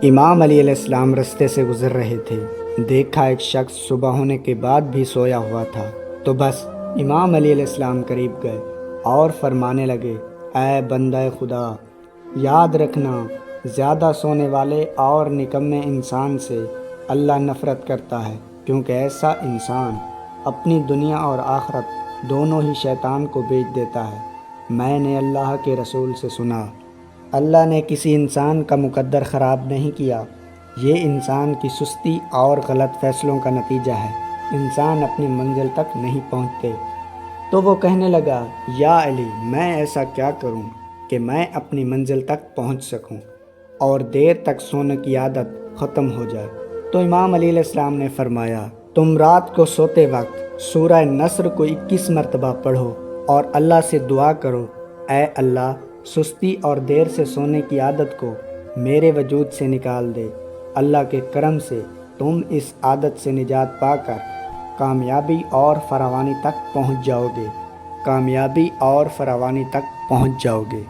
امام علی علیہ السلام رستے سے گزر رہے تھے، دیکھا ایک شخص صبح ہونے کے بعد بھی سویا ہوا تھا، تو بس امام علی علیہ السلام قریب گئے اور فرمانے لگے، اے بندہ خدا، یاد رکھنا زیادہ سونے والے اور نکمے انسان سے اللہ نفرت کرتا ہے، کیونکہ ایسا انسان اپنی دنیا اور آخرت دونوں ہی شیطان کو بیچ دیتا ہے۔ میں نے اللہ کے رسول سے سنا، اللہ نے کسی انسان کا مقدر خراب نہیں کیا، یہ انسان کی سستی اور غلط فیصلوں کا نتیجہ ہے۔ انسان اپنی منزل تک نہیں پہنچتے۔ تو وہ کہنے لگا، یا علی، میں ایسا کیا کروں کہ میں اپنی منزل تک پہنچ سکوں اور دیر تک سونے کی عادت ختم ہو جائے؟ تو امام علی علیہ السلام نے فرمایا، تم رات کو سوتے وقت سورہ نصر کو 21 مرتبہ پڑھو اور اللہ سے دعا کرو، اے اللہ، سستی اور دیر سے سونے کی عادت کو میرے وجود سے نکال دے۔ اللہ کے کرم سے تم اس عادت سے نجات پا کر کامیابی اور فراوانی تک پہنچ جاؤ گے، کامیابی اور فراوانی تک پہنچ جاؤ گے۔